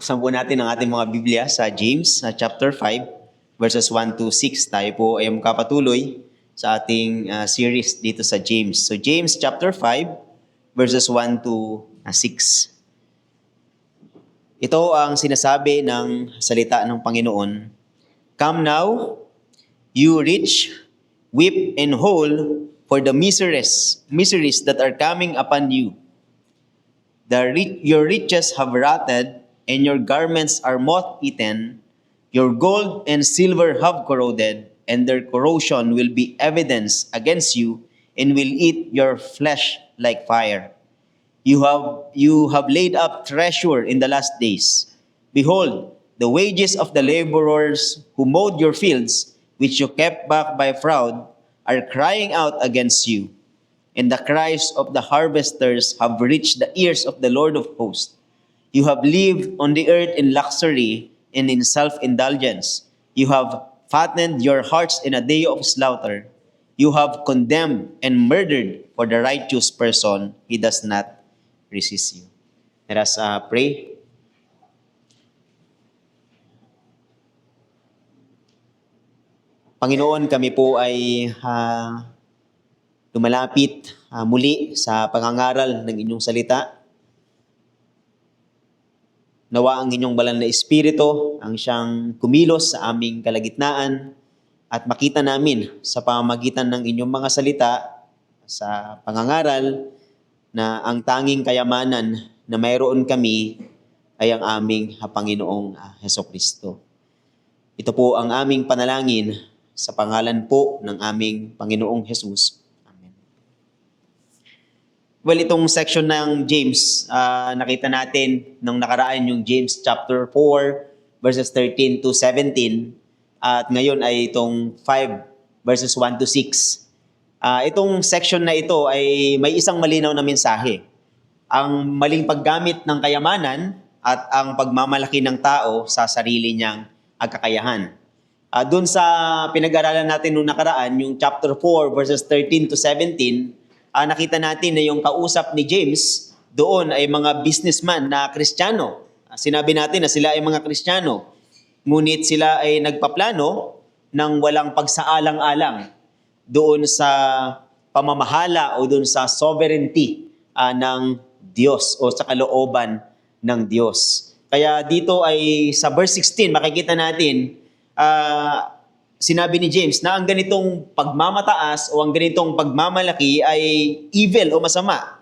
Buksan po natin ang ating mga Biblia sa James chapter 5 verses 1 to 6. Tayo po ay makapatuloy sa ating series dito sa James. So James chapter 5 verses 1 to 6. Ito ang sinasabi ng salita ng Panginoon. Come now, you rich, weep and howl for the miseries that are coming upon you. Your riches have rotted, and your garments are moth-eaten. Your gold and silver have corroded, and their corrosion will be evidence against you, and will eat your flesh like fire. You have laid up treasure in the last days. Behold, the wages of the laborers who mowed your fields, which you kept back by fraud, are crying out against you. And the cries of the harvesters have reached the ears of the Lord of hosts. You have lived on the earth in luxury and in self-indulgence. You have fattened your hearts in a day of slaughter. You have condemned and murdered for the righteous person. He does not resist you. Let us pray. Panginoon, kami po ay lumalapit muli sa pangangaral ng inyong salita. Nawa ang inyong banal na Espiritu ang siyang kumilos sa aming kalagitnaan at makita namin sa pamamagitan ng inyong mga salita sa pangangaral na ang tanging kayamanan na mayroon kami ay ang aming Panginoong Hesukristo. Ito po ang aming panalangin sa pangalan po ng aming Panginoong Jesus. Well, itong section ng James, nakita natin nung nakaraan yung James chapter 4 verses 13 to 17 at ngayon ay itong 5 verses 1 to 6. Itong section na ito ay may isang malinaw na mensahe. Ang maling paggamit ng kayamanan at ang pagmamalaki ng tao sa sarili niyang kakayahan. Doon sa pinag-aralan natin nung nakaraan, yung chapter 4 verses 13 to 17, nakita natin na yung kausap ni James doon ay mga businessman na Kristiyano. Sinabi natin na sila ay mga Kristiyano. Ngunit sila ay nagpaplano ng walang pagsaalang-alang doon sa pamamahala o doon sa sovereignty ng Diyos o sa kalooban ng Diyos. Kaya dito ay sa verse 16 makikita natin sinabi ni James na ang ganitong pagmamataas o ang ganitong pagmamalaki ay evil o masama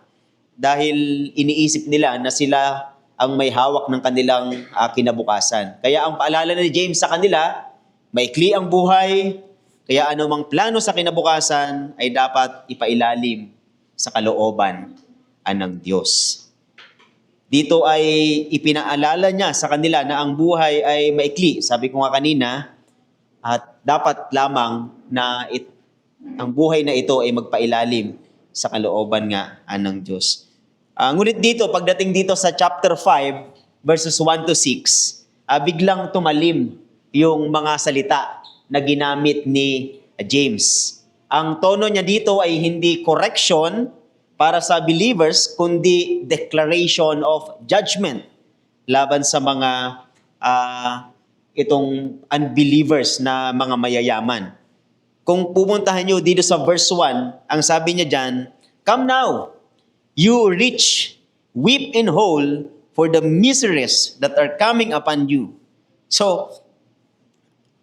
dahil iniisip nila na sila ang may hawak ng kanilang kinabukasan. Kaya ang paalala ni James sa kanila, maikli ang buhay, kaya anumang plano sa kinabukasan ay dapat ipailalim sa kalooban ng Diyos. Dito ay ipinaalala niya sa kanila na ang buhay ay maikli. Sabi ko nga kanina, at dapat lamang na ang buhay na ito ay magpailalim sa kalooban nga ng Diyos. Ngunit dito, pagdating dito sa chapter 5, verses 1 to 6, biglang tumalim yung mga salita na ginamit ni James. Ang tono niya dito ay hindi correction para sa believers, kundi declaration of judgment laban sa mga itong unbelievers na mga mayayaman. Kung pupuntahan nyo dito sa verse 1, ang sabi niya dyan, come now, you rich, weep and howl for the miseries that are coming upon you. So,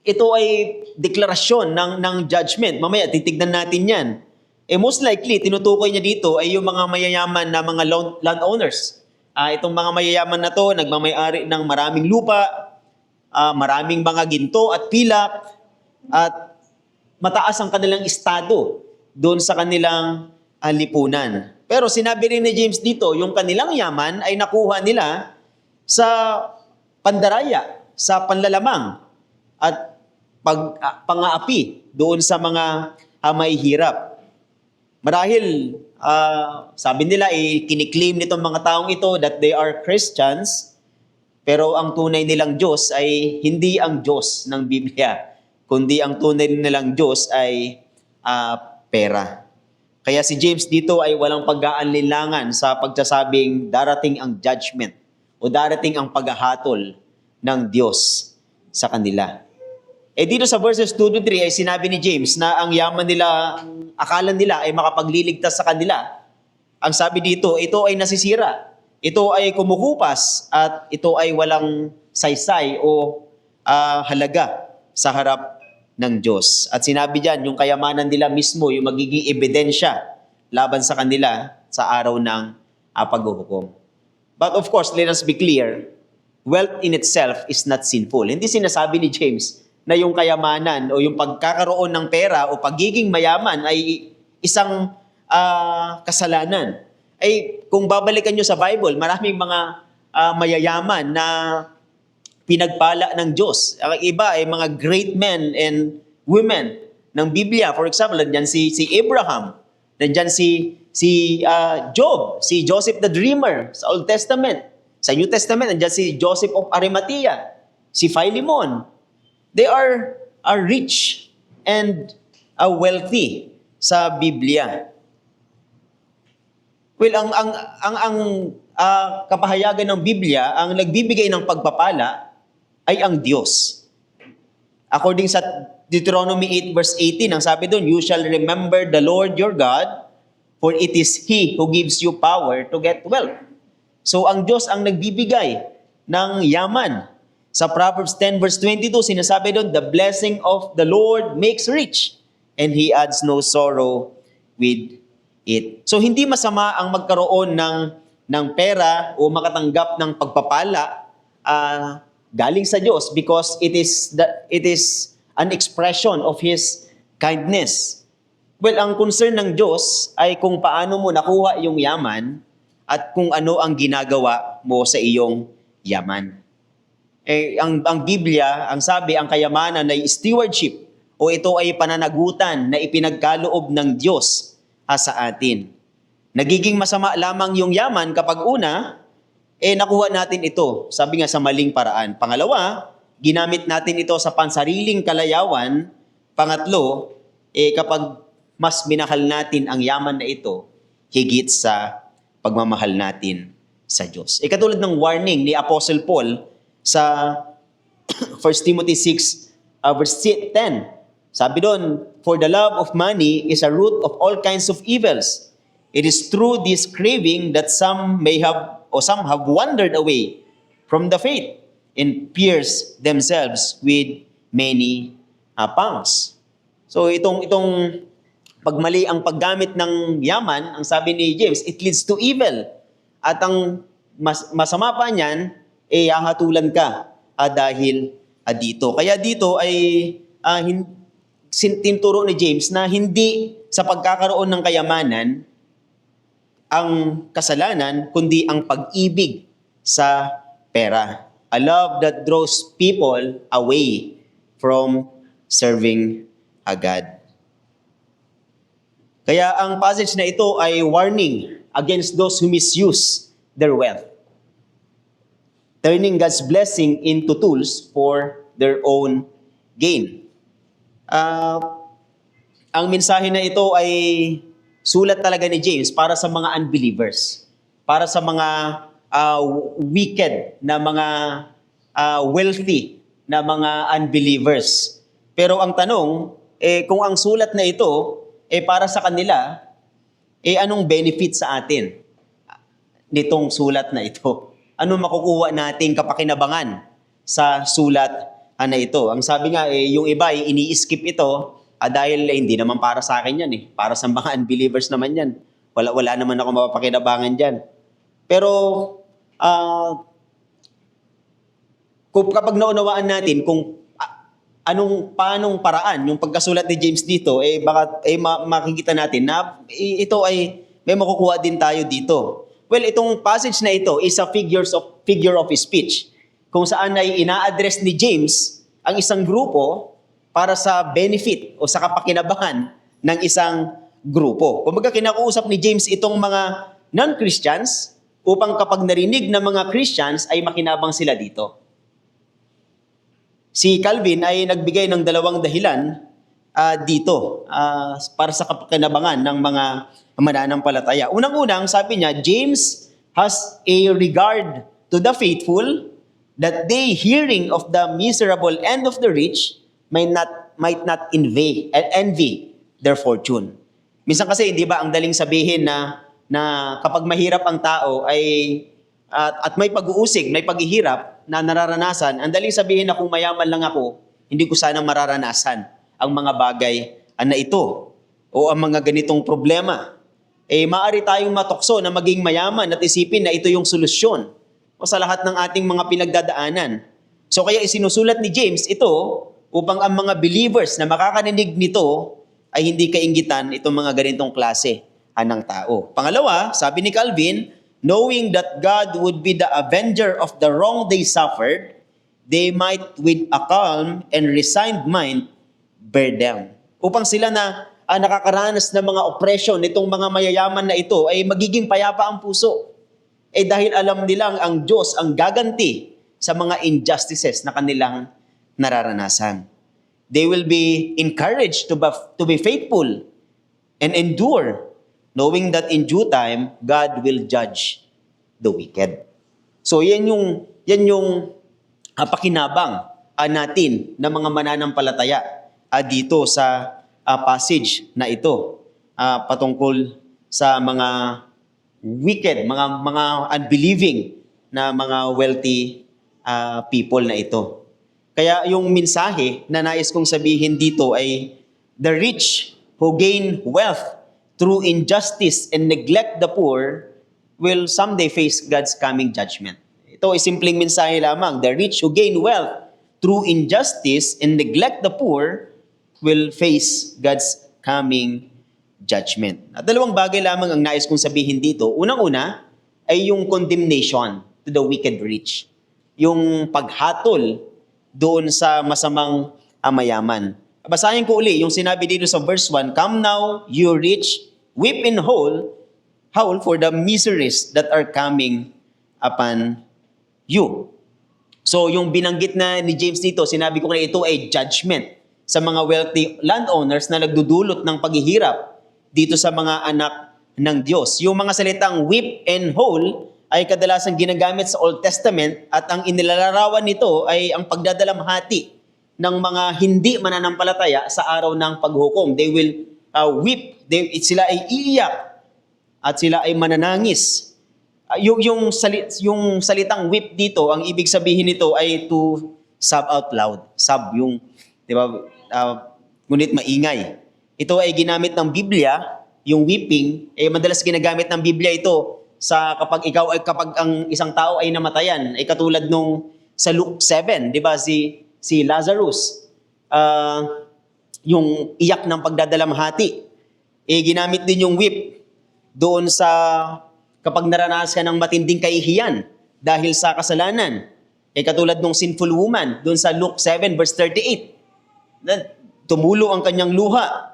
ito ay deklarasyon ng judgment. Mamaya, titignan natin yan. Most likely, tinutukoy niya dito ay yung mga mayayaman na mga landowners. Itong mga mayayaman na to, nagmamayari ng maraming lupa, maraming mga ginto at pilak, at mataas ang kanilang estado doon sa kanilang lipunan. Pero sinabi rin ni James dito, yung kanilang yaman ay nakuha nila sa pandaraya, sa panlalamang, at pang-aapi doon sa mga mahihirap. Marahil, sabi nila, kiniklaim nitong mga taong ito that they are Christians, pero ang tunay nilang Diyos ay hindi ang Diyos ng Biblia, kundi ang tunay nilang Diyos ay pera. Kaya si James dito ay walang pag-aalinlangan sa pagsasabing darating ang judgment o darating ang paghahatol ng Diyos sa kanila. Dito sa verses 2 to 3 ay sinabi ni James na ang yaman nila, ang akala nila ay makapagliligtas sa kanila. Ang sabi dito, ito ay nasisira. Ito ay kumukupas at ito ay walang saysay o halaga sa harap ng Diyos. At sinabi diyan, yung kayamanan nila mismo, yung magiging ebidensya laban sa kanila sa araw ng paghuhukom. But of course, let us be clear, wealth in itself is not sinful. Hindi sinasabi ni James na yung kayamanan o yung pagkakaroon ng pera o pagiging mayaman ay isang kasalanan. Kung babalikan nyo sa Bible, maraming mga mayayaman na pinagpala ng Diyos. Ang iba ay mga great men and women ng Biblia. For example, nandyan si Abraham, nandyan si Job, si Joseph the Dreamer sa Old Testament. Sa New Testament, nandyan si Joseph of Arimathea, si Philemon. They are rich and wealthy sa Biblia. Well, ang kapahayagan ng Biblia, ang nagbibigay ng pagpapala ay ang Diyos. According sa Deuteronomy 8 verse 18, ang sabi doon, "You shall remember the Lord your God, for it is He who gives you power to get wealth." So ang Diyos ang nagbibigay ng yaman. Sa Proverbs 10 verse 22, sinasabi doon, "The blessing of the Lord makes rich, and He adds no sorrow with it." So hindi masama ang magkaroon ng pera o makatanggap ng pagpapala galing sa Diyos because it is an expression of His kindness. Well, ang concern ng Diyos ay kung paano mo nakuha yung yaman at kung ano ang ginagawa mo sa iyong yaman. Ang Biblia, ang sabi, ang kayamanan ay stewardship o ito ay pananagutan na ipinagkaloob ng Diyos sa atin. Nagiging masama lamang yung yaman kapag una, nakuha natin ito, sabi nga sa maling paraan. Pangalawa, ginamit natin ito sa pansariling kalayawan. Pangatlo, kapag mas minahal natin ang yaman na ito, higit sa pagmamahal natin sa Diyos. Katulad ng warning ni Apostle Paul sa 1 Timothy 6 verse 10. Sabi doon, "For the love of money is a root of all kinds of evils. It is through this craving that some have wandered away from the faith and pierced themselves with many pangs." So itong pagmali ang paggamit ng yaman, ang sabi ni James, it leads to evil. At ang masama pa niyan, hahatulan ka dahil dito. Kaya dito ay tinuturo ni James na hindi sa pagkakaroon ng kayamanan ang kasalanan, kundi ang pag-ibig sa pera. A love that draws people away from serving God. Kaya ang passage na ito ay warning against those who misuse their wealth, turning God's blessing into tools for their own gain. Ang mensahe na ito ay sulat talaga ni James para sa mga unbelievers, para sa mga wicked na mga wealthy na mga unbelievers. Pero ang tanong, kung ang sulat na ito para sa kanila, anong benefit sa atin nitong sulat na ito? Ano makukuha nating kapakinabangan sa sulat na ito? Ang sabi nga, yung iba ay ini-skip ito dahil hindi naman para sa akin yan. Para sa mga unbelievers naman yan. Wala naman ako mapapakinabangan dyan. Pero kapag naunawaan natin kung paanong paraan yung pagkasulat ni James dito, baka makikita natin na ito ay may makukuha din tayo dito. Well, itong passage na ito is a figure of speech kung saan ay ina-address ni James ang isang grupo para sa benefit o sa kapakinabangan ng isang grupo. Kumbaga kinakausap ni James itong mga non-Christians upang kapag narinig ng mga Christians ay makinabang sila dito. Si Calvin ay nagbigay ng dalawang dahilan dito para sa kapakinabangan ng mga mananampalataya. Unang-unang, sabi niya, James has a regard to to the faithful, that they, hearing of the miserable end of the rich, might not envy their fortune. Minsan kasi, di ba, ang daling sabihin na kapag mahirap ang tao at may pag-uusig, may paghihirap na nararanasan, ang daling sabihin na kung mayaman lang ako, hindi ko sana mararanasan ang mga bagay na ito o ang mga ganitong problema. Maaari tayong matukso na maging mayaman at isipin na ito yung solusyon o sa lahat ng ating mga pinagdadaanan. So kaya isinusulat ni James ito upang ang mga believers na makakarinig nito ay hindi kainggitan itong mga ganitong klase ng tao. Pangalawa, sabi ni Calvin, knowing that God would be the avenger of the wrong they suffered, they might with a calm and resigned mind bear them. Upang sila na nakakaranas ng mga oppression nitong mga mayayaman na ito ay magiging payapa ang puso. Dahil alam nilang ang Diyos ang gaganti sa mga injustices na kanilang nararanasan. They will be encouraged to be faithful and endure, knowing that in due time, God will judge the wicked. So yan yung pakinabang natin ng mga mananampalataya dito sa passage na ito patungkol sa mga wicked, mga unbelieving na mga wealthy people na ito. Kaya yung mensahe na nais kong sabihin dito ay the rich who gain wealth through injustice and neglect the poor will someday face God's coming judgment. Ito ay simpleng mensahe lamang. The rich who gain wealth through injustice and neglect the poor will face God's coming judgment. At dalawang bagay lamang ang nais kong sabihin dito. Unang-una ay yung condemnation to the wicked rich. Yung paghatol doon sa masamang mayaman. Basahin ko uli yung sinabi dito sa verse 1, come now, you rich, weep and howl for the miseries that are coming upon you. So yung binanggit na ni James dito, sinabi ko na ito ay judgment sa mga wealthy landowners na nagdudulot ng paghihirap dito sa mga anak ng Diyos. Yung mga salitang weep and howl ay kadalasang ginagamit sa Old Testament at ang inilalarawan nito ay ang pagdadalamhati ng mga hindi mananampalataya sa araw ng paghukom. They will weep, sila ay iiyak at sila ay mananangis. Yung salitang weep dito, ang ibig sabihin nito ay to sob out loud. Sob yung, di ba, ngunit maingay. Ito ay ginamit ng Biblia, yung weeping, madalas ginagamit ng Biblia ito kapag ang isang tao ay namatayan, ay katulad nung sa Luke 7, 'di ba, si Lazarus, yung iyak ng pagdadalamhati. Ginamit din yung weep doon sa kapag naranasan ng matinding kahihiyan dahil sa kasalanan. Katulad nung sinful woman doon sa Luke 7 verse 38. Tumulo ang kanyang luha.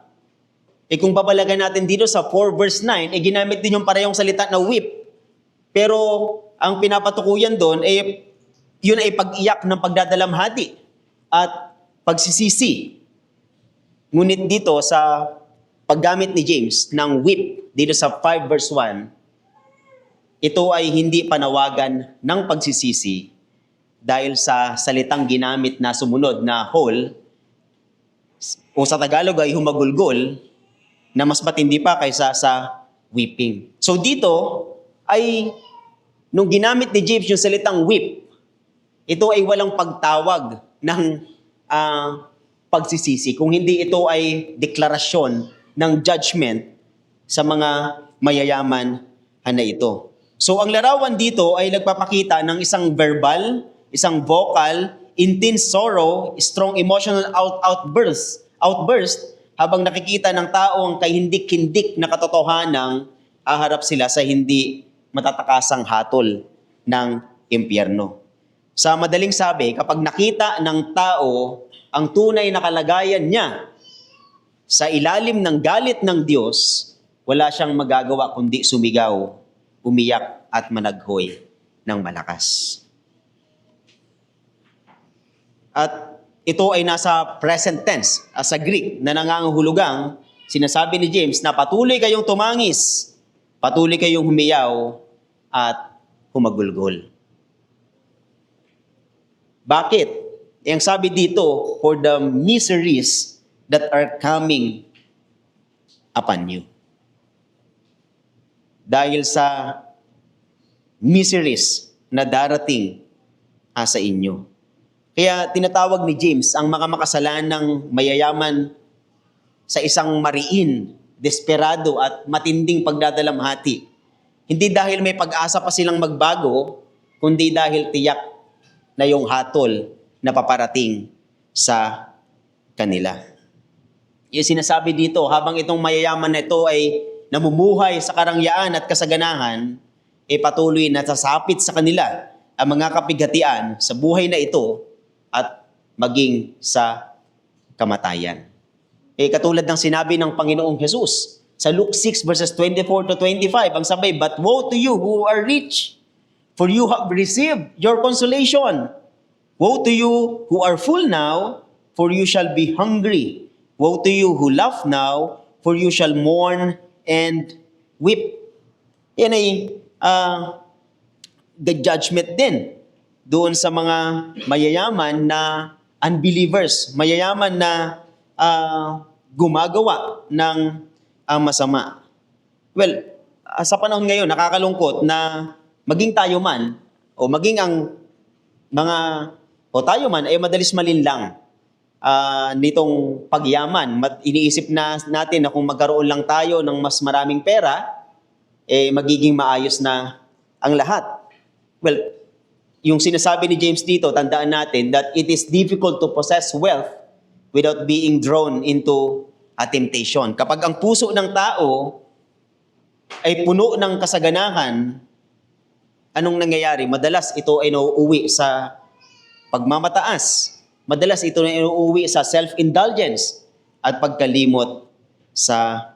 Kung babalagan natin dito sa 4 verse 9, ginamit din yung parehong salita na weep. Pero ang pinapatukuyan doon yun ay pag-iyak ng pagdadalamhati at pagsisisi. Ngunit dito sa paggamit ni James ng weep dito sa 5 verse 1, ito ay hindi panawagan ng pagsisisi dahil sa salitang ginamit na sumunod na howl o sa Tagalog ay humagulgol na mas matindi pa kaysa sa weeping. So dito ay nung ginamit ni James yung salitang weep, ito ay walang pagtawag ng pagsisisi. Kung hindi ito ay deklarasyon ng judgment sa mga mayayaman na ito. So ang larawan dito ay nagpapakita ng isang verbal, isang vocal, intense sorrow, strong emotional outburst habang nakikita ng tao ang kahindik-hindik na katotohanang haharap sila sa hindi matatakasang hatol ng impyerno. Sa madaling sabi, kapag nakita ng tao ang tunay na kalagayan niya sa ilalim ng galit ng Diyos, wala siyang magagawa kundi sumigaw, umiyak at managhoy ng malakas. At ito ay nasa present tense sa Greek na nangangahulugang sinasabi ni James na patuloy kayong tumangis, patuloy kayong humiyaw at humagulgol. Bakit? Ang sabi dito, for the miseries that are coming upon you. Dahil sa miseries na darating sa inyo. Kaya tinatawag ni James ang mga makasalanang mayayaman sa isang mariin, desperado at matinding pagdadalamhati. Hindi dahil may pag-asa pa silang magbago, kundi dahil tiyak na yung hatol na paparating sa kanila. Yung sinasabi dito, habang itong mayayaman na ito ay namumuhay sa karangyaan at kasaganahan, patuloy na sasapit sa kanila ang mga kapighatian sa buhay na ito at maging sa kamatayan. Katulad ng sinabi ng Panginoong Jesus sa Luke 6 verses 24 to 25, ang sabay, "But woe to you who are rich, for you have received your consolation. Woe to you who are full now, for you shall be hungry. Woe to you who laugh now, for you shall mourn and weep." Yan ay the judgment din doon sa mga mayayaman na unbelievers, mayayaman na gumagawa ng masama. Well, sa panahon ngayon, nakakalungkot na maging tayo man o maging ang mga o tayo man ay madalis malinlang nitong pagyaman. Iniisip natin na kung magkaroon lang tayo ng mas maraming pera, magiging maayos na ang lahat. Well, yung sinasabi ni James dito, tandaan natin that it is difficult to possess wealth without being drawn into a temptation. Kapag ang puso ng tao ay puno ng kasaganahan, anong nangyayari? Madalas ito ay nauuwi sa pagmamataas. Madalas ito ay nauuwi sa self-indulgence at pagkalimot sa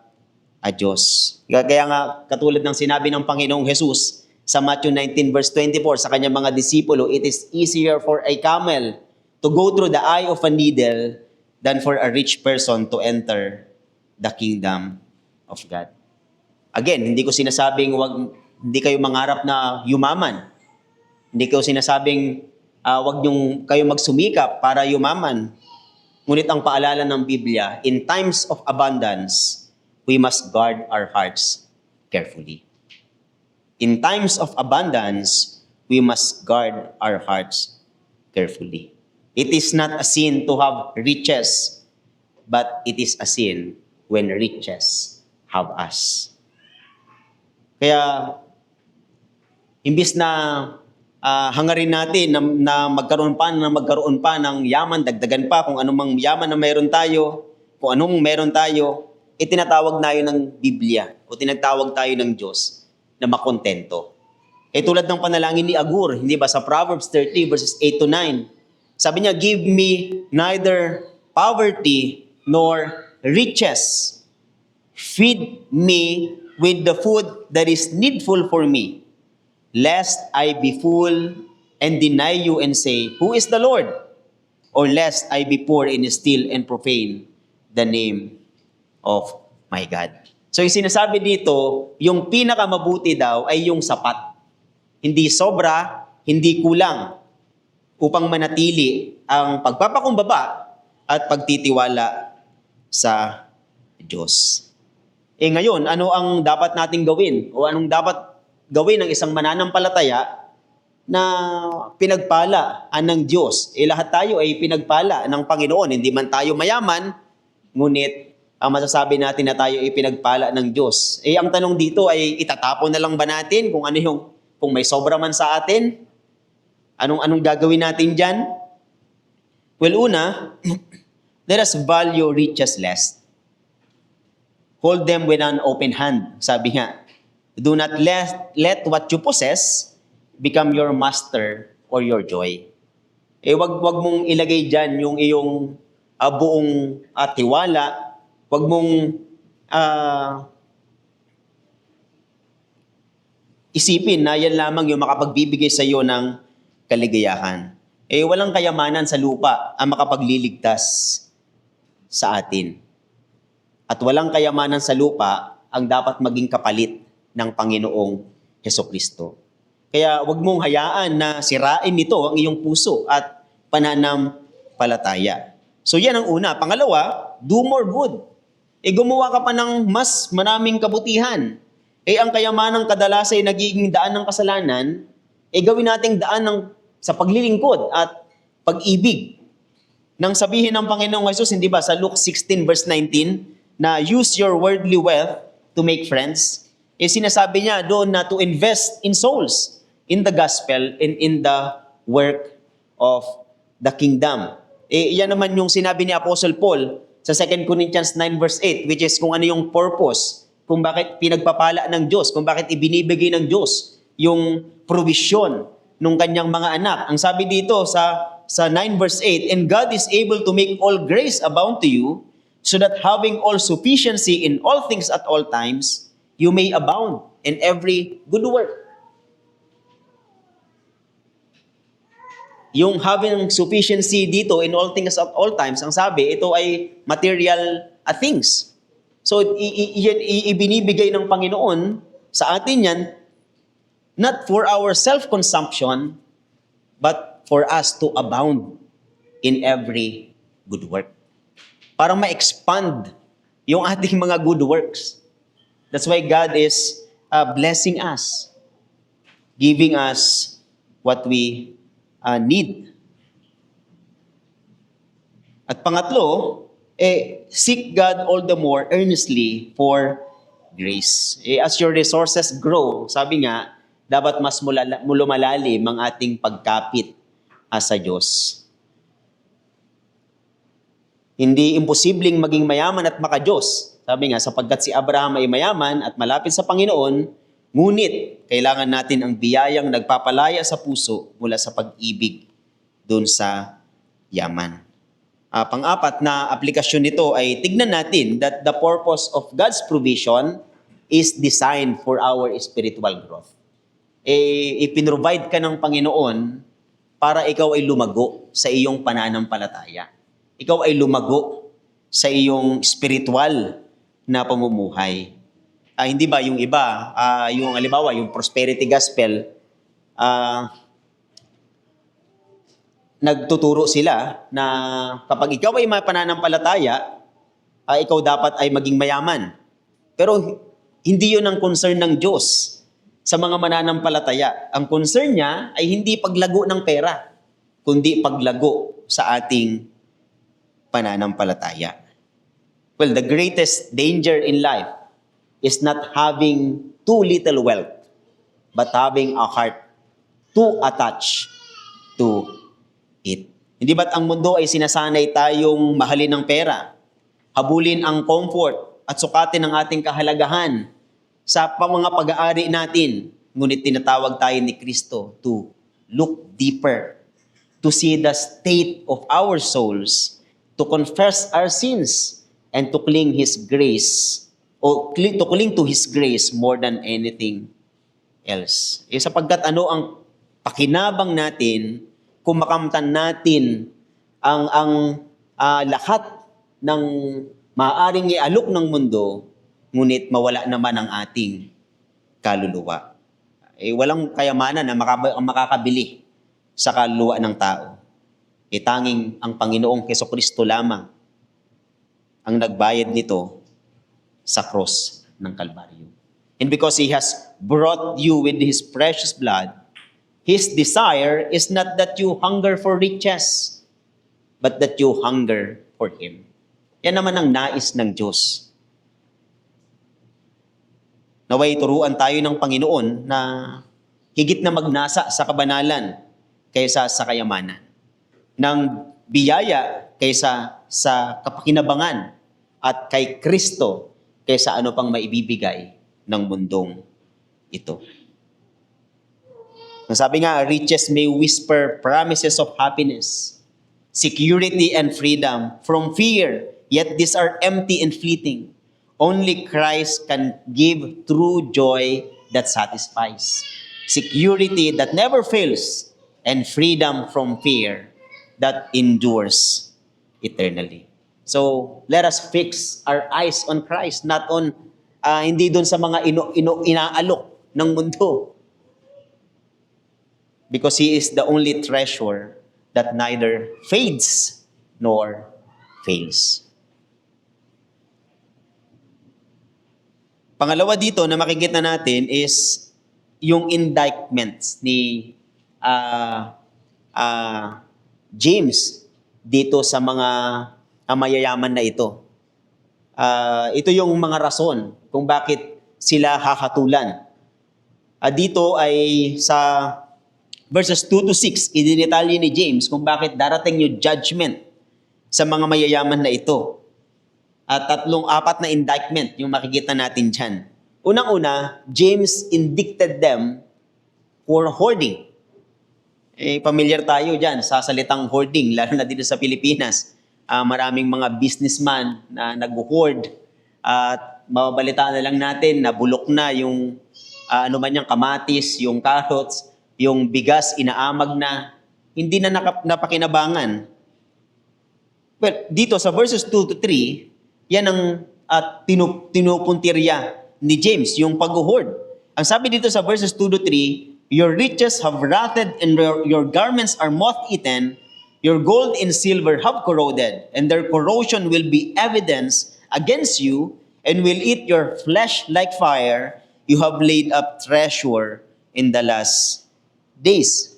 Diyos. Kaya nga, katulad ng sinabi ng Panginoong Jesus sa Matthew 19 verse 24 sa kanyang mga disipulo, "It is easier for a camel to go through the eye of a needle than for a rich person to enter the kingdom of God." Again, hindi ko sinasabing hindi kayo mangarap na yumaman. Hindi ko sinasabing wag niyong kayo magsumikap para yumaman. Ngunit ang paalala ng Biblia, in times of abundance, we must guard our hearts carefully. In times of abundance, we must guard our hearts carefully. It is not a sin to have riches, but it is a sin when riches have us. Kaya, imbis na hangarin natin na magkaroon pa ng yaman, dagdagan pa kung anumang yaman na mayroon tayo, kung anong meron tayo, itinatawag tayo ng Biblia o tinatawag tayo ng Diyos na makontento. Tulad ng panalangin ni Agur, hindi ba, sa Proverbs 30 verses 8 to 9, sabi niya, "Give me neither poverty nor riches. Feed me with the food that is needful for me, lest I be full and deny you and say, 'Who is the Lord?' Or lest I be poor and steal and profane the name of my God." So yung sinasabi dito, yung pinakamabuti daw ay yung sapat. Hindi sobra, hindi kulang, upang manatili ang pagpapakumbaba at pagtitiwala sa Diyos. Ngayon, ano ang dapat nating gawin? O anong dapat gawin ng isang mananampalataya na pinagpala ng Diyos? Lahat tayo ay pinagpala ng Panginoon. Hindi man tayo mayaman, ngunit ang masasabi natin na tayo ay pinagpala ng Diyos. Ang tanong dito ay itatapon na lang ba natin kung may sobra man sa atin? Anong gagawin natin dyan? Well, una, let us value riches less. Hold them with an open hand. Sabi nga, do not let what you possess become your master or your joy. Wag mong ilagay dyan yung iyong buong tiwala. Wag mong isipin na yan lamang yung makapagbibigay sa iyo ng kaligayahan. Walang kayamanan sa lupa ang makapagliligtas sa atin. At walang kayamanan sa lupa ang dapat maging kapalit ng Panginoong Hesukristo. Kaya wag mong hayaan na sirain nito ang iyong puso at pananampalataya. So yan ang una. Pangalawa, do more good. Gumawa ka pa ng mas maraming kabutihan. Ang kayamanang kadalas ay nagiging daan ng kasalanan, gawin nating daan sa paglilingkod at pag-ibig. Nang sabihin ng Panginoong Jesus, hindi ba, sa Luke 16 verse 19, na use your worldly wealth to make friends, sinasabi niya doon na to invest in souls, in the gospel, and in the work of the kingdom. Yan naman yung sinabi ni Apostle Paul sa 2 Corinthians 9 verse 8, which is kung ano yung purpose, kung bakit pinagpapala ng Diyos, kung bakit ibinibigay ng Diyos yung provision ng kanyang mga anak. Ang sabi dito sa 9 verse 8, and God is able to make all grace abound to you, so that having all sufficiency in all things at all times, you may abound in every good work. Yung having sufficiency dito in all things at all times, ang sabi, ito ay material things. So, ibinibigay ng Panginoon sa atin yan, not for our self-consumption, but for us to abound in every good work. Para ma-expand yung ating mga good works. That's why God is blessing us, giving us what we need. At pangatlo, seek God all the more earnestly for grace. As your resources grow, sabi nga, dapat mas lumalalim ang ating pagkapit sa Diyos. Hindi imposibleng maging mayaman at maka-Diyos. Sabi nga, sapagkat si Abraham ay mayaman at malapit sa Panginoon, ngunit kailangan natin ang biyayang nagpapalaya sa puso mula sa pag-ibig doon sa yaman. Pang-apat na aplikasyon nito ay tignan natin that the purpose of God's provision is designed for our spiritual growth. Ipinrovide ka ng Panginoon para ikaw ay lumago sa iyong pananampalataya. Ikaw ay lumago sa iyong spiritual na pamumuhay. Hindi ba yung iba, yung halimbawa, yung prosperity gospel, nagtuturo sila na kapag ikaw ay pananampalataya, ikaw dapat ay maging mayaman. Pero hindi yun ang concern ng Diyos sa mga mananampalataya. Ang concern niya ay hindi paglago ng pera, kundi paglago sa ating pananampalataya. Well, the greatest danger in life is not having too little wealth, but having a heart too attached to it. Hindi ba't ang mundo ay sinasanay tayong mahalin ng pera, habulin ang comfort at sukatin ang ating kahalagahan sa mga pag-aari natin, ngunit tinatawag tayo ni Kristo to look deeper, to see the state of our souls, to confess our sins, and to cling His grace, o to cling to His grace more than anything else. Sapagkat ano ang pakinabang natin kung makamtan natin ang lahat ng maaaring ialok ng mundo, ngunit mawala naman ang ating kaluluwa. Walang kayamanan na makakabili sa kaluluwa ng tao. Tanging ang Panginoong Jesucristo lamang ang nagbayad nito sa cross ng Kalbaryo. And because He has brought you with His precious blood, His desire is not that you hunger for riches, but that you hunger for Him. Yan naman ang nais ng Diyos. Naway turuan tayo ng Panginoon na higit na magnasa sa kabanalan kaysa sa kayamanan, ng biyaya kaysa sa kapakinabangan, at kay Kristo kaysa ano pang maibibigay ng mundong ito. Sabi nga, riches may whisper promises of happiness, security and freedom from fear, yet these are empty and fleeting. Only Christ can give true joy that satisfies, security that never fails, and freedom from fear that endures eternally. So, let us fix our eyes on Christ, not on, hindi doon sa mga inaalok ng mundo. Because He is the only treasure that neither fades nor fails. Pangalawa dito na makikita natin is yung indictments ni James dito sa mga mayayaman na ito. Ito yung mga rason kung bakit sila hahatulan. Dito ay sa verses 2 to 6, idinitalye ni James kung bakit darating yung judgment sa mga mayayaman na ito. At apat na indictment yung makikita natin dyan. Unang-una, James indicted them for hoarding. Familiar tayo dyan sa salitang hoarding, lalo na dito sa Pilipinas. Maraming mga businessman na nag-hoard at mababalitaan na lang natin na bulok na yung ano man yung kamatis, yung carrots, yung bigas, inaamag na, hindi na napakinabangan. Well, dito sa verses 2 to 3, yan ang tinupuntirya ni James, yung pag-hoard. Ang sabi dito sa verses 2 to 3, your riches have rotted and your garments are moth-eaten, your gold and silver have corroded, and their corrosion will be evidence against you and will eat your flesh like fire. You have laid up treasure in the last days.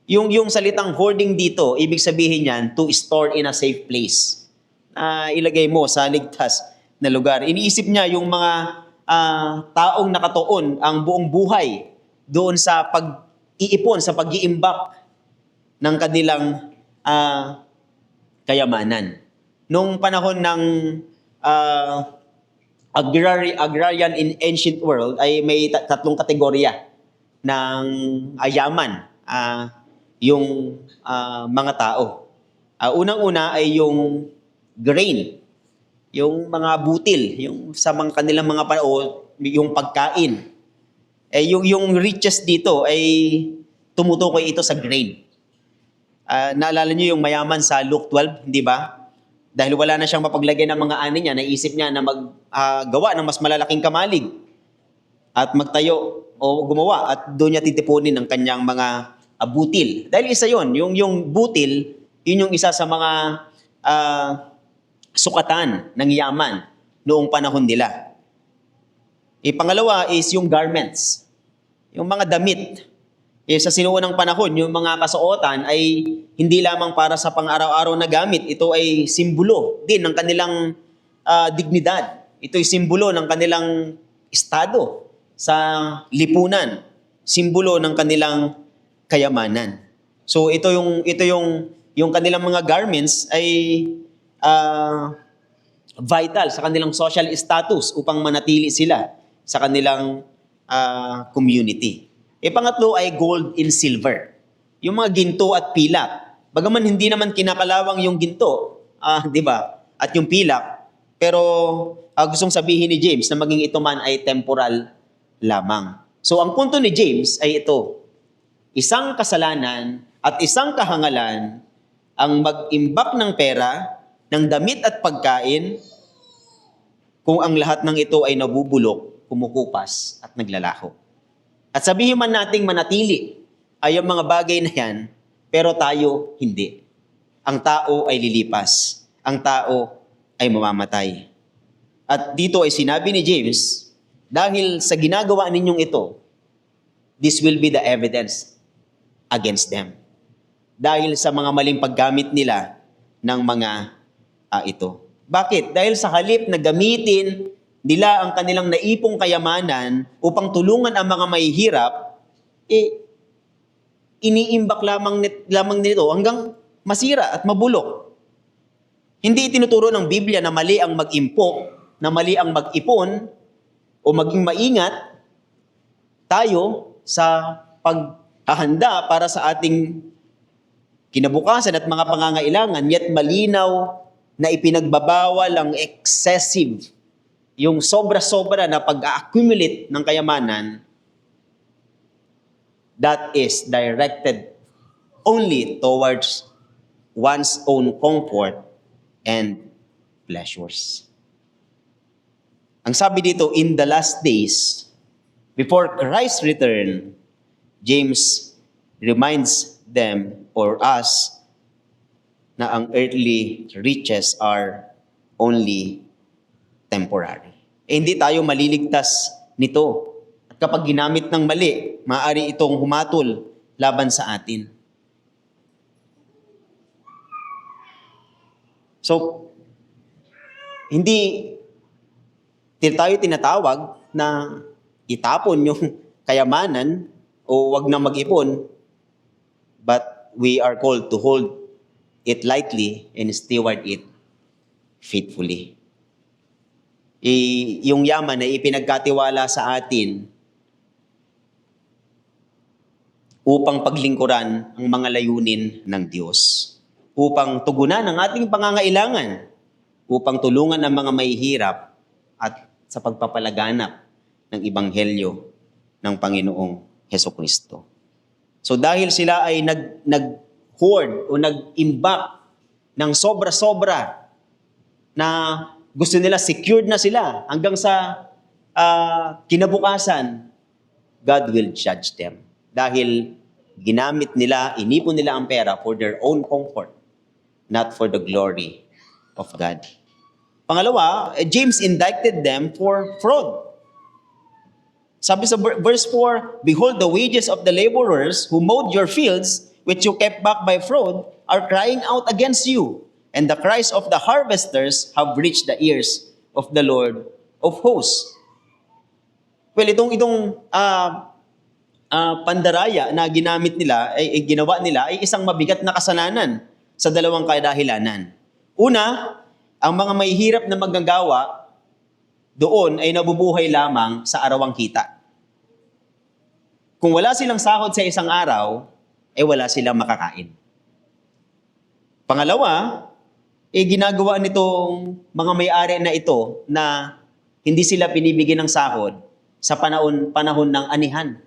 Yung salitang hoarding dito, ibig sabihin yan, to store in a safe place. Ilagay mo sa ligtas na lugar. Iniisip niya yung mga taong nakatuon ang buong buhay doon sa pag-iipon, sa pag-iimbak ng kanilang kayamanan. Nung panahon ng agrarian in ancient world ay may tatlong kategorya ng yaman yung mga tao. Unang-una ay yung grain, yung mga butil, yung sa mga kanilang mga yung pagkain. Yung riches dito ay tumutukoy ito sa grain. Naalala niyo yung mayaman sa Luke 12, hindi ba? Dahil wala na siyang mapaglagay ng mga ani niya, naisip niya na maggawa ng mas malalaking kamalig at magtayo o gumawa at doon niya titipunin ang kanyang mga butil. Dahil isa yon, yung butil, yun yung isa sa mga sukatan ng yaman noong panahon nila. Pangalawa is yung garments, yung mga damit. Sa sinuunang panahon, yung mga kasuotan ay hindi lamang para sa pang-araw-araw na gamit. Ito ay simbolo din ng kanilang dignidad. Ito ay simbolo ng kanilang estado sa lipunan. Simbolo ng kanilang kayamanan. So ito yung kanilang mga garments ay vital sa kanilang social status upang manatili sila sa kanilang community. Pangatlo ay gold and silver. Yung mga ginto at pilak. Bagaman hindi naman kinakalawang yung ginto, di ba? At yung pilak, pero gustong sabihin ni James na maging ito man ay temporal lamang. So ang punto ni James ay ito. Isang kasalanan at isang kahangalan ang mag-imbak ng pera, ng damit at pagkain, kung ang lahat ng ito ay nabubulok, kumukupas at naglalaho. At sabihin man nating manatili ay ang mga bagay na yan, pero tayo hindi. Ang tao ay lilipas. Ang tao ay mamamatay. At dito ay sinabi ni James, dahil sa ginagawa ninyong ito, this will be the evidence against them. Dahil sa mga maling paggamit nila ng mga ito. Bakit? Dahil sa halip na gamitin nila ang kanilang naipong kayamanan upang tulungan ang mga mahihirap, iniimbak lamang nito hanggang masira at mabulok. Hindi itinuturo ng Biblia na mali ang mag-impok, na mali ang mag-ipon, o maging maingat tayo sa paghahanda para sa ating kinabukasan at mga pangangailangan, yet malinaw na ipinagbabawal ang excessive, yung sobra-sobra na pag-accumulate ng kayamanan that is directed only towards one's own comfort and pleasures. Ang sabi dito, in the last days, before Christ's return, James reminds them or us na ang earthly riches are only temporary. Hindi tayo maliligtas nito. At kapag ginamit ng mali, maaari itong humatol laban sa atin. So, hindi tayo tinatawag na itapon yung kayamanan o wag na mag-ipon, but we are called to hold it lightly and steward it faithfully. Yung yaman na ipinagkatiwala sa atin upang paglingkuran ang mga layunin ng Diyos, upang tugunan ang ating pangangailangan, upang tulungan ang mga mahihirap at sa pagpapalaganap ng Ebanghelyo ng Panginoong Hesukristo. So dahil sila ay nag-hoard o nag-imbak ng sobra-sobra na gusto nila, secured na sila hanggang sa kinabukasan, God will judge them. Dahil ginamit nila, inipon nila ang pera for their own comfort, not for the glory of God. Pangalawa, James indicted them for fraud. Sabi sa verse 4, "Behold, the wages of the laborers who mowed your fields, which you kept back by fraud, are crying out against you, and the cries of the harvesters have reached the ears of the Lord of hosts." Well, itong pandaraya na ginamit nila, ginawa nila, ay isang mabigat na kasalanan sa dalawang kadahilanan. Una, ang mga mahihirap na manggagawa doon ay nabubuhay lamang sa arawang kita. Kung wala silang sahod sa isang araw, wala silang makakain. Pangalawa, ginagawa nitong mga may-ari na ito na hindi sila pinibigyan ng sahod sa panahon ng anihan.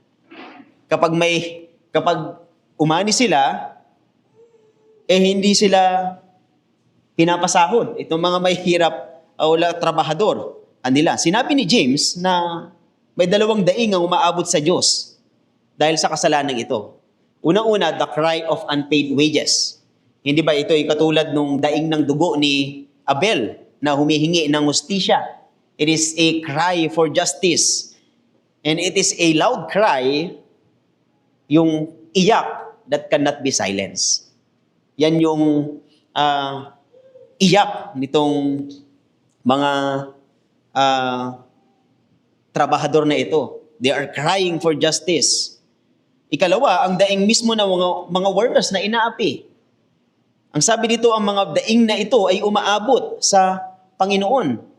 Kapag umani sila, hindi sila pinapasahod. Itong mga mahihirap o trabahador nila. Sinabi ni James na may dalawang daing ang umaabot sa Diyos dahil sa kasalanan ito. Unang-una, the cry of unpaid wages. Hindi ba ito ay katulad nung daing ng dugo ni Abel na humihingi ng hustisya? It is a cry for justice. And it is a loud cry, yung iyak that cannot be silenced. Yan yung iyak nitong mga trabahador na ito. They are crying for justice. Ikalawa, ang daing mismo ng mga workers na inaapi. Ang sabi dito, ang mga daing na ito ay umaabot sa Panginoon.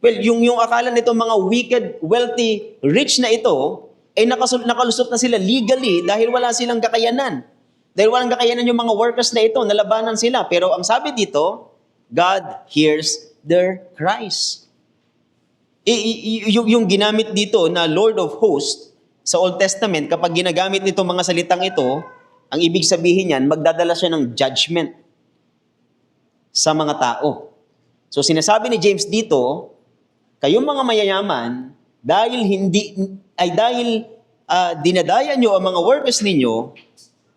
Well, yung akala nito mga wicked, wealthy, rich na ito, ay nakalusot na sila legally dahil wala silang kakayanan. Dahil walang kakayanan yung mga workers na ito, nalabanan sila. Pero ang sabi dito, God hears their cries. Yung ginamit dito na Lord of Hosts sa Old Testament, kapag ginagamit nito mga salitang ito, ang ibig sabihin niyan, magdadala siya ng judgment sa mga tao. So sinasabi ni James dito, kayong mga mayayaman, dahil dinadaya nyo ang mga workers ninyo,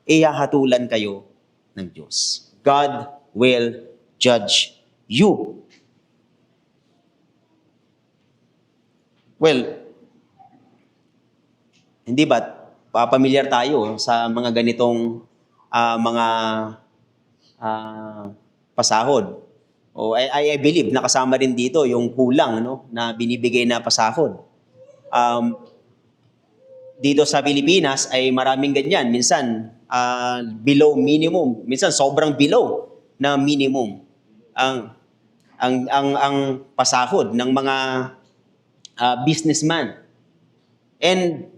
ihahatulan kayo ng Diyos. God will judge you. Well, hindi ba papamilyar tayo sa mga ganitong mga pasahod? I believe nakasama rin dito yung kulang na binibigay na pasahod. Dito sa Pilipinas ay maraming ganyan. Minsan below minimum, minsan sobrang below na minimum ang pasahod ng mga businessman. And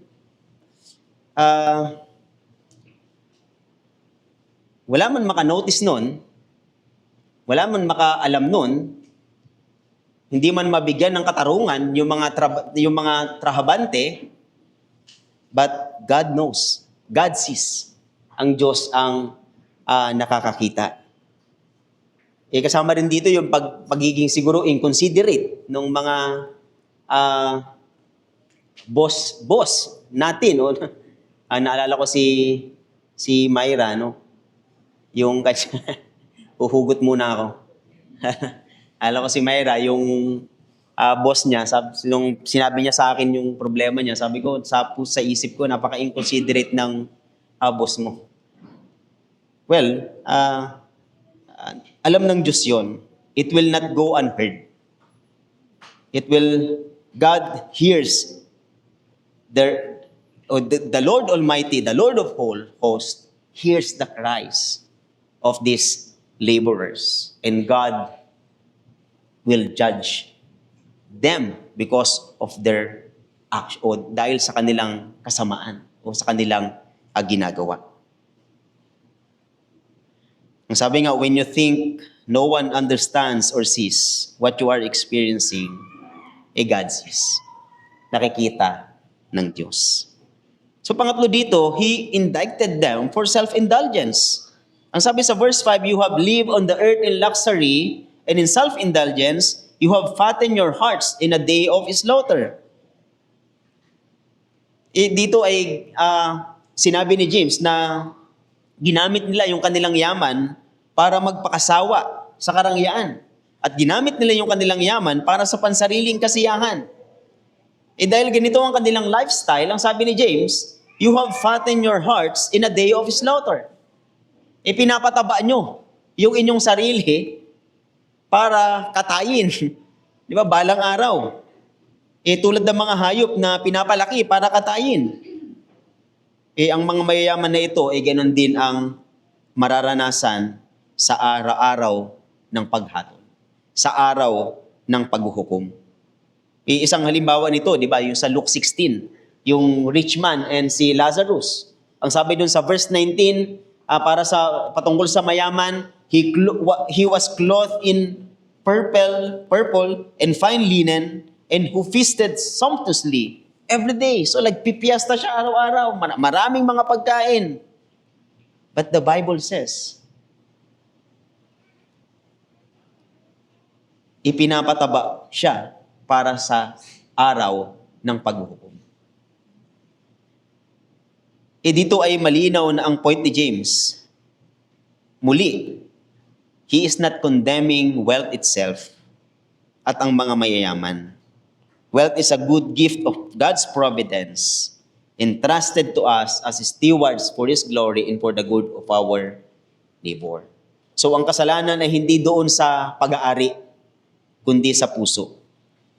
wala man maka-notice nun, wala man maka-alam nun, hindi man mabigyan ng katarungan yung mga trahabante, but God knows, God sees. Ang Diyos ang nakakakita. Kasama rin dito yung pagiging siguro inconsiderate ng mga boss natin. Naalala ko si Myra, Yung uhugot muna ako. Alam ko si Myra, yung boss niya, nung sinabi niya sa akin yung problema niya, sabi ko, sa isip ko, napaka-inconsiderate ng boss mo. Well, alam ng Diyos yun. It will not go unheard. God hears the Lord Almighty, the Lord of hosts, hears the cries of these laborers. And God will judge them because of their action, o dahil sa kanilang kasamaan, o sa kanilang ginagawa. Ang sabi nga, when you think no one understands or sees what you are experiencing, God sees. Nakikita ng Diyos. So pangatlo dito, He indicted them for self-indulgence. Ang sabi sa verse 5, you have lived on the earth in luxury and in self-indulgence, you have fattened your hearts in a day of slaughter. Dito ay sinabi ni James na ginamit nila yung kanilang yaman para magpakasawa sa karangyaan. At ginamit nila yung kanilang yaman para sa pansariling kasiyahan. Dahil ganito ang kanilang lifestyle, ang sabi ni James, you have fattened your hearts in a day of slaughter. Pinapataba nyo yung inyong sarili para katayin. Di ba? Balang araw. Tulad ng mga hayop na pinapalaki para katayin. Ang mga mayayaman na ito, ganun din ang mararanasan sa araw-araw ng paghatol. Sa araw ng paghuhukom. Isang halimbawa nito, di ba? Yung sa Luke 16, yung rich man and si Lazarus. Ang sabi dun sa verse 19, para sa patungkol sa mayaman, he was clothed in purple and fine linen, and who feasted sumptuously every day. So pipiesta siya araw-araw, maraming mga pagkain. But the Bible says, ipinapataba siya para sa araw ng paghuhukom. Dito ay malinaw na ang point ni James. Muli, he is not condemning wealth itself at ang mga mayayaman. Wealth is a good gift of God's providence, entrusted to us as stewards for His glory and for the good of our neighbor. So ang kasalanan ay hindi doon sa pag-aari, kundi sa puso.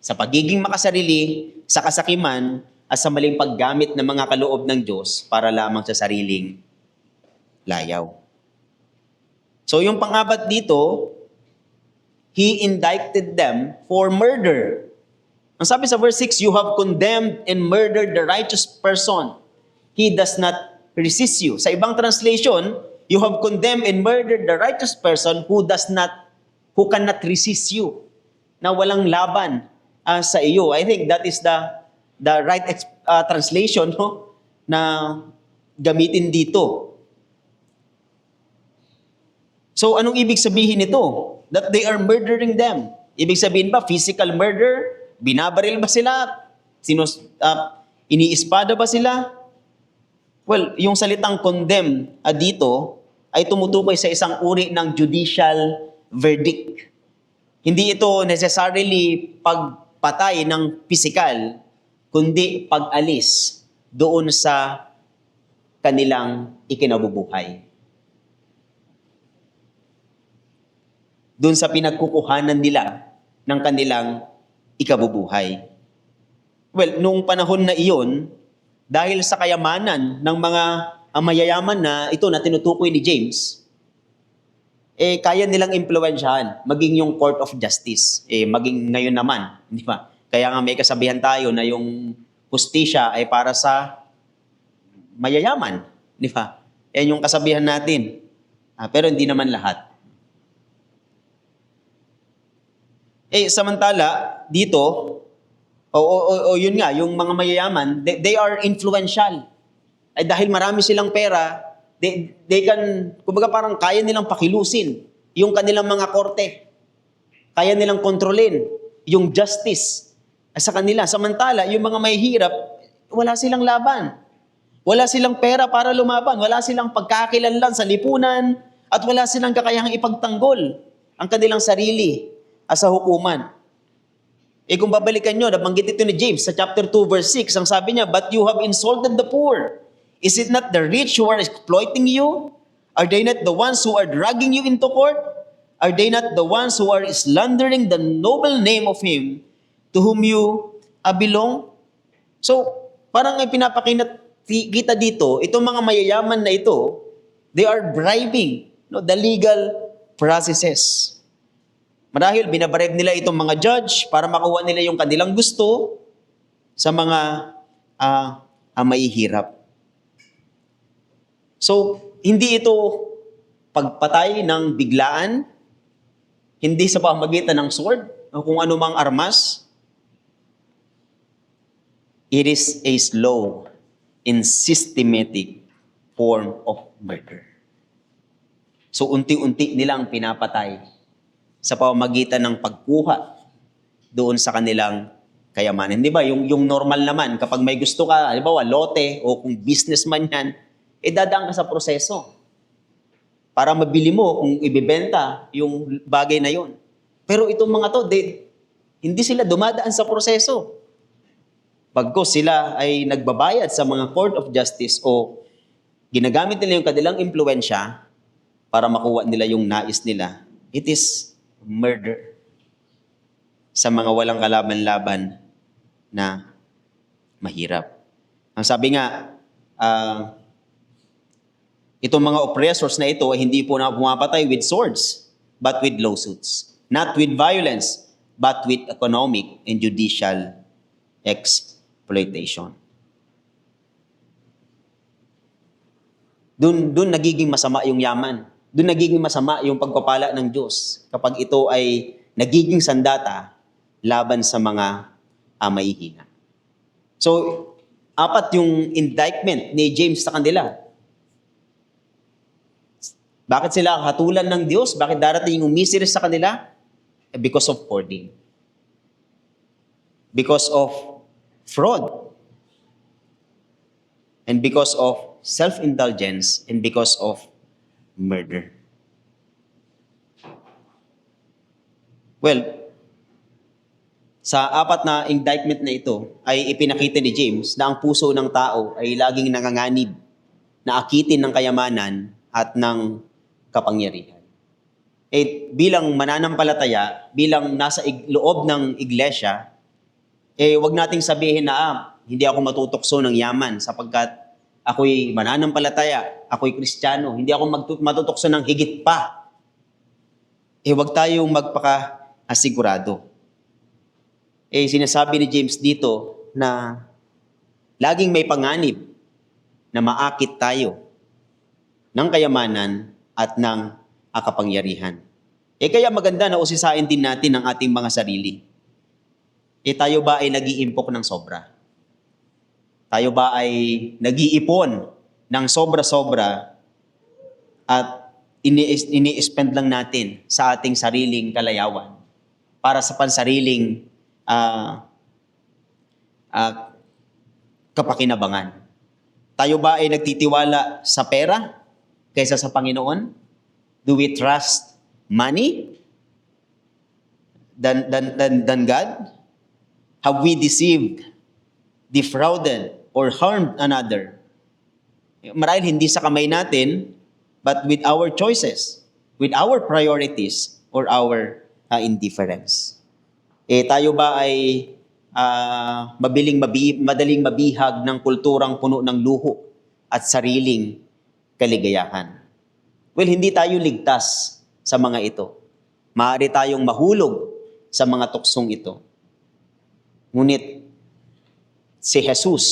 Sa pagiging makasarili, sa kasakiman, at sa maling paggamit ng mga kaloob ng Diyos para lamang sa sariling layaw. So yung pang-apat dito, He indicted them for murder. Ang sabi sa verse 6, you have condemned and murdered the righteous person. He does not resist you. Sa ibang translation, you have condemned and murdered the righteous person who cannot resist you. Na walang laban sa iyo. I think that is the right translation na gamitin dito. So anong ibig sabihin nito? That they are murdering them. Ibig sabihin ba physical murder? Binabaril ba sila? Iniispada ba sila? Well, yung salitang condemn dito ay tumutukoy sa isang uri ng judicial verdict. Hindi ito necessarily pagpatay ng physical, kundi pag-alis doon sa kanilang ikinabubuhay. Doon sa pinagkukuhanan nila ng kanilang ikabubuhay. Well, nung panahon na iyon, dahil sa kayamanan ng mga mayayaman na ito na tinutukoy ni James, kaya nilang impluwensyahan, maging yung court of justice, maging ngayon naman, di ba? Kaya nga may kasabihan tayo na yung hustisya ay para sa mayayaman, di ba? Yan yung kasabihan natin. Pero hindi naman lahat. Samantala, dito, yun nga, yung mga mayayaman, they are influential. Dahil marami silang pera, they can, kumbaga parang kaya nilang pakilusin yung kanilang mga korte. Kaya nilang kontrolin yung justice sa kanila. Samantala, yung mga mahihirap, wala silang laban. Wala silang pera para lumaban. Wala silang pagkakakilanlan sa lipunan At wala silang kakayahang ipagtanggol ang kanilang sarili sa hukuman. Kung babalikan nyo, nabanggit ito ni James sa chapter 2 verse 6, ang sabi niya, "But you have insulted the poor. Is it not the rich who are exploiting you? Are they not the ones who are dragging you into court? Are they not the ones who are slandering the noble name of Him to whom you belong?" So, parang ay pinapakita dito, itong mga mayayaman na ito, they are bribing the legal processes. Marahil binabribe nila itong mga judge para makuha nila yung kanilang gusto sa mga mahihirap. So, hindi ito pagpatay ng biglaan, hindi sa pamamagitan ng sword o kung anumang armas. It is a slow and systematic form of murder. So, unti-unti nilang pinapatay sa pamamagitan ng pagkuha doon sa kanilang kayamanan. Di ba? Yung normal naman, kapag may gusto ka, halimbawa, lote o kung businessman yan, dadaan ka sa proseso para mabili mo kung ibibenta yung bagay na yon. Pero itong mga to, hindi sila dumadaan sa proseso. Pagkos sila ay nagbabayad sa mga court of justice o ginagamit nila yung kanilang impluensya para makuha nila yung nais nila, it is murder sa mga walang kalaban-laban na mahirap. Ang sabi nga, itong mga oppressors na ito ay hindi po na pumapatay with swords, but with lawsuits. Not with violence, but with economic and judicial exploitation. Doon nagiging masama yung yaman. Doon nagiging masama yung pagpapala ng Diyos kapag ito ay nagiging sandata laban sa mga mahihina. So, 4 yung indictment ni James sa kanila. Bakit sila hatulan ng Diyos? Bakit darating yung misery sa kanila? Because of hoarding. Because of fraud. And because of self-indulgence. And because of murder. Well, sa 4 na indictment na ito ay ipinakita ni James na ang puso ng tao ay laging nanganganib na akitin ng kayamanan at ng kapangyarihan. Bilang mananampalataya, bilang nasa loob ng iglesia, wag nating sabihin na hindi ako matutokso ng yaman sapagkat ako'y mananampalataya, ako'y Kristiyano, hindi ako matutokso ng higit pa. Wag tayong magpaka-asigurado. Sinasabi ni James dito na laging may panganib na maakit tayo ng kayamanan at ng kapangyarihan. Kaya maganda na usisain din natin ang ating mga sarili. Tayo ba ay nag-iimpok ng sobra? Tayo ba ay nag-iipon ng sobra-sobra at ini-spend lang natin sa ating sariling kalayawan para sa pansariling kapakinabangan? Tayo ba ay nagtitiwala sa pera kaysa sa Panginoon? Do we trust money than God? Have we deceived, defrauded, or harmed another? Marahil hindi sa kamay natin, but with our choices, with our priorities, or our indifference. Tayo ba ay madaling mabihag ng kulturang puno ng luho at sariling kaligayahan? Well, hindi tayo ligtas sa mga ito. Maaari tayong mahulog sa mga tuksong ito. Ngunit si Jesus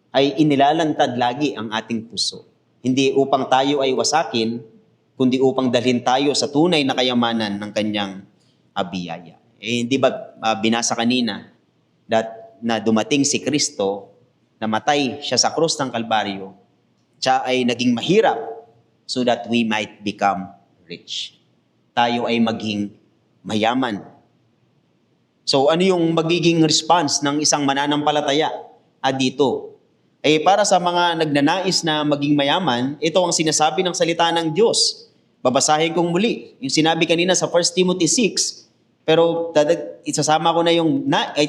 ay inilalantad lagi ang ating puso. Hindi upang tayo ay wasakin, kundi upang dalhin tayo sa tunay na kayamanan ng kanyang biyaya. Hindi ba binasa kanina na dumating si Kristo, namatay siya sa krus ng Kalbaryo, siya ay naging mahirap so that we might become rich. Tayo ay maging mayaman. So ano yung magiging response ng isang mananampalataya dito? Para sa mga nagnanais na maging mayaman, ito ang sinasabi ng salita ng Diyos. Babasahin kong muli. Yung sinabi kanina sa 1 Timothy 6, pero isasama ko na yung 10.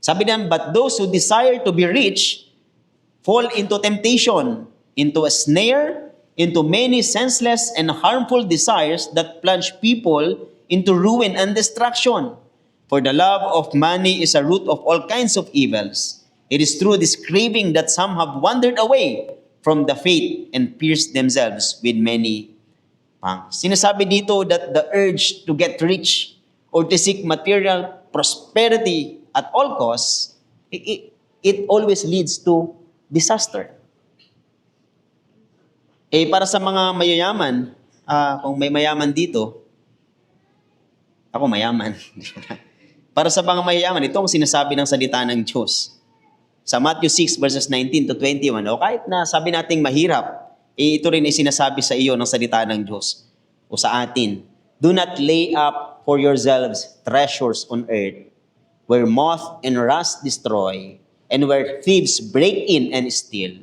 Sabi niya, but those who desire to be rich fall into temptation, into a snare, into many senseless and harmful desires that plunge people into ruin and destruction. For the love of money is a root of all kinds of evils. It is through this craving that some have wandered away from the faith and pierced themselves with many pangs. Sinasabi dito that the urge to get rich or to seek material prosperity at all costs, it always leads to disaster. Para sa mga mayayaman, kung may mayaman dito, ako mayaman. Para sa mga mayayaman, ito ang sinasabi ng salita ng Diyos. Sa Matthew 6 verses 19 to 21, o kahit na sabi nating mahirap, ito rin ay sinasabi sa iyo ng salita ng Diyos o sa atin. Do not lay up for yourselves treasures on earth, where moth and rust destroy, and where thieves break in and steal.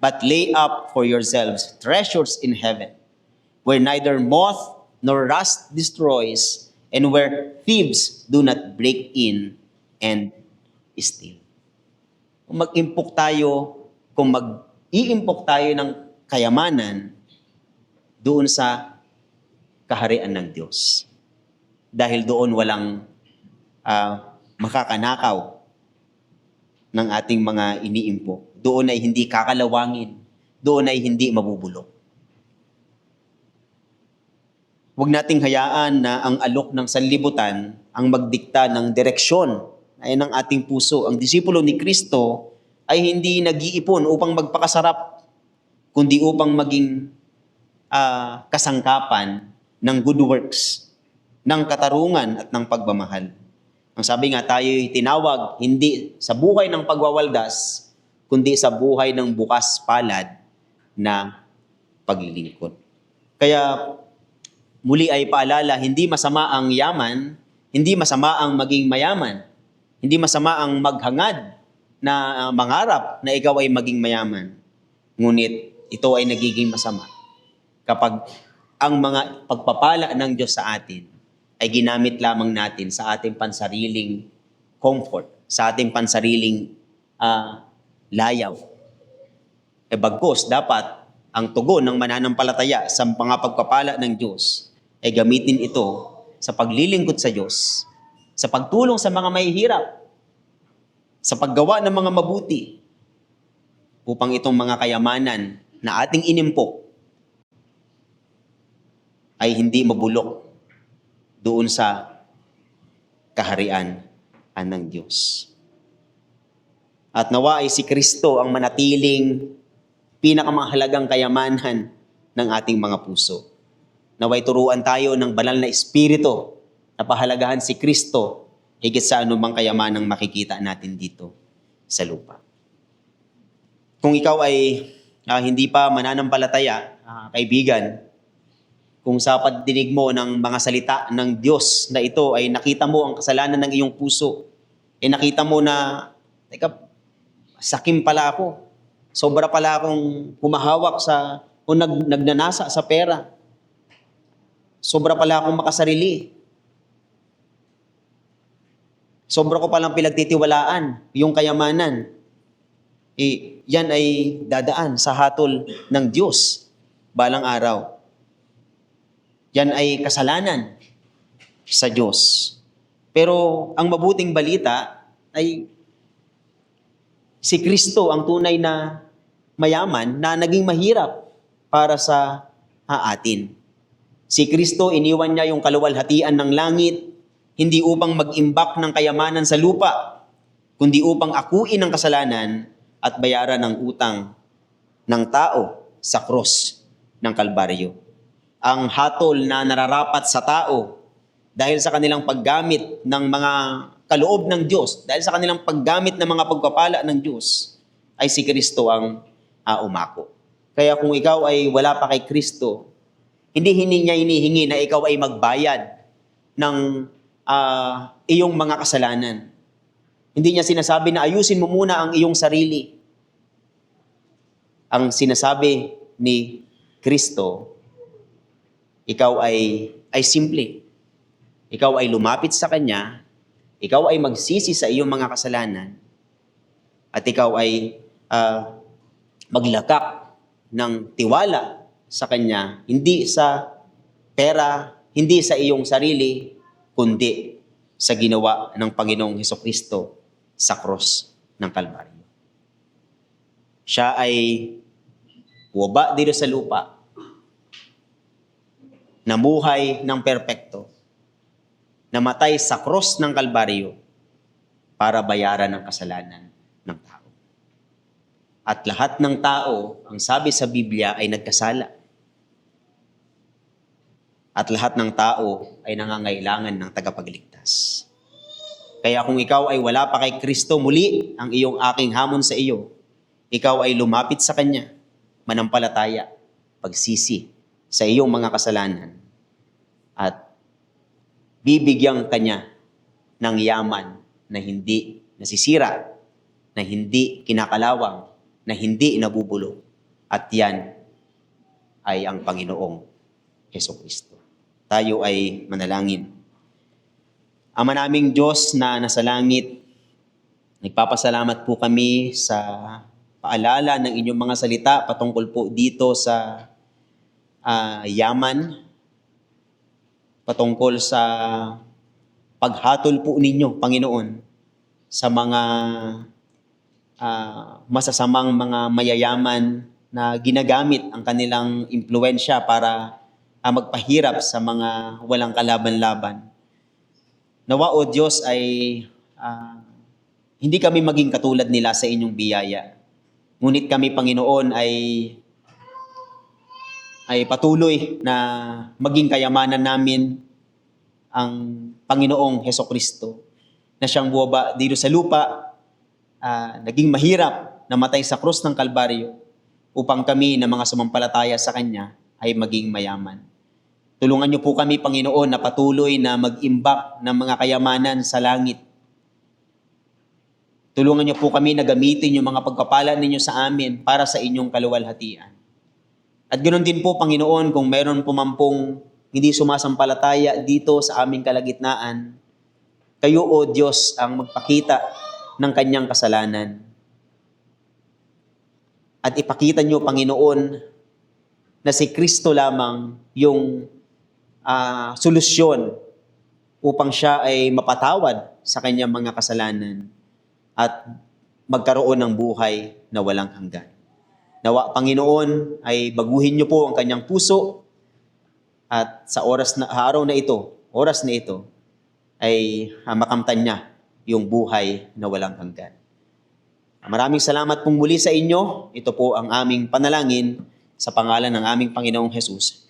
But lay up for yourselves treasures in heaven, where neither moth nor rust destroys, and where thieves do not break in and steal. Kung mag-impok tayo, kung mag-iimpok tayo ng kayamanan doon sa kaharian ng Diyos. Dahil doon walang makakanakaw ng ating mga iniimpok. Doon ay hindi kakalawangin. Doon ay hindi mabubulok. Huwag nating hayaan na ang alok ng sanlibutan ang magdikta ng direksyon ay ng ating puso. Ang disipulo ni Kristo ay hindi nag-iipon upang magpakasarap, kundi upang maging kasangkapan ng good works, ng katarungan at ng pagmamahal. Ang sabi nga, tayo'y tinawag hindi sa buhay ng pagwawaldas, kundi sa buhay ng bukas palad na paglilingkod. Kaya muli ay paalala, hindi masama ang yaman, hindi masama ang maging mayaman, hindi masama ang maghangad na mangarap na ikaw ay maging mayaman. Ngunit ito ay nagiging masama kapag ang mga pagpapala ng Diyos sa atin ay ginamit lamang natin sa ating pansariling comfort, sa ating pansariling layaw. Bagkus, dapat ang tugon ng mananampalataya sa mga pagpapala ng Diyos ay gamitin ito sa paglilingkod sa Diyos, sa pagtulong sa mga mahihirap, sa paggawa ng mga mabuti, upang itong mga kayamanan na ating inimpok ay hindi mabulok doon sa kaharian ng Diyos. At nawa ay si Kristo ang manatiling pinakamahalagang kayamanan ng ating mga puso. Naway turuan tayo ng banal na Espiritu na pahalagahan si Kristo higit sa anumang kayamanang makikita natin dito sa lupa. Kung ikaw ay hindi pa mananampalataya, kaibigan, kung sa pagdinig mo ng mga salita ng Diyos na ito ay nakita mo ang kasalanan ng iyong puso, nakita mo na, teka, sakim pala ako, sobra pala akong humahawak o nagnanasa sa pera, sobra pala akong makasarili, sobra ko palang pinagtitiwalaan yung kayamanan, yan ay dadaan sa hatol ng Diyos balang araw. Yan ay kasalanan sa Diyos. Pero ang mabuting balita ay si Kristo ang tunay na mayaman na naging mahirap para sa atin. Si Kristo, iniwan niya yung kaluwalhatian ng langit, hindi upang mag-imbak ng kayamanan sa lupa, kundi upang akuin ang kasalanan at bayaran ng utang ng tao sa krus ng Kalbaryo. Ang hatol na nararapat sa tao dahil sa kanilang paggamit ng mga kaloob ng Diyos, dahil sa kanilang paggamit ng mga pagpapala ng Diyos, ay si Kristo ang umako. Kaya kung ikaw ay wala pa kay Kristo, hindi niya hinihingi na ikaw ay magbayad ng iyong mga kasalanan. Hindi niya sinasabi na ayusin mo muna ang iyong sarili. ang sinasabi ni Kristo, ikaw ay simple. Ikaw ay lumapit sa Kanya, ikaw ay magsisi sa iyong mga kasalanan, at ikaw ay maglakak ng tiwala sa Kanya, hindi sa pera, hindi sa iyong sarili, kundi sa ginawa ng Panginoong Hesukristo sa cross ng Kalbaryo. Siya ay waba dito sa lupa, namuhay ng perpekto, namatay sa cross ng Kalbaryo para bayaran ang kasalanan ng tao. At lahat ng tao, ang sabi sa Biblia, ay nagkasala. At lahat ng tao ay nangangailangan ng tagapagligtas. Kaya kung ikaw ay wala pa kay Kristo, muli ang iyong aking hamon sa iyo, ikaw ay lumapit sa Kanya, manampalataya, pagsisi sa iyong mga kasalanan, at bibigyan Kanya ng yaman na hindi nasisira, na hindi kinakalawang, na hindi nabubulok. At yan ay ang Panginoong Hesukristo. Tayo ay manalangin. Ama naming Diyos na nasa langit, nagpapasalamat po kami sa paalala ng inyong mga salita patungkol po dito sa yaman, patungkol sa paghatol po ninyo, Panginoon, sa mga masasamang mga mayayaman na ginagamit ang kanilang impluensya para magpahirap sa mga walang kalaban-laban. Nawa, O Diyos, ay hindi kami maging katulad nila sa inyong biyaya. Ngunit kami, Panginoon, ay patuloy na maging kayamanan namin ang Panginoong Hesukristo, na siyang buwaba dito sa lupa, naging mahirap, namatay sa krus ng Kalbaryo, upang kami na mga sumampalataya sa Kanya ay maging mayaman. Tulungan niyo po kami, Panginoon, na patuloy na mag-imbak ng mga kayamanan sa langit. Tulungan niyo po kami na gamitin yung mga pagpapala ninyo sa amin para sa inyong kaluwalhatian. At ganoon din po, Panginoon, kung mayroon pumampong hindi sumasampalataya dito sa aming kalagitnaan, kayo, O Diyos, ang magpakita ng kanyang kasalanan. At ipakita niyo, Panginoon, na si Kristo lamang yung solusyon upang siya ay mapatawad sa kanyang mga kasalanan at magkaroon ng buhay na walang hanggan. Nawa, Panginoon, ay baguhin niyo po ang kanyang puso, at sa oras na ito, ay makamtan niya yung buhay na walang hanggan. Maraming salamat pong muli sa inyo. Ito po ang aming panalangin sa pangalan ng aming Panginoong Jesus.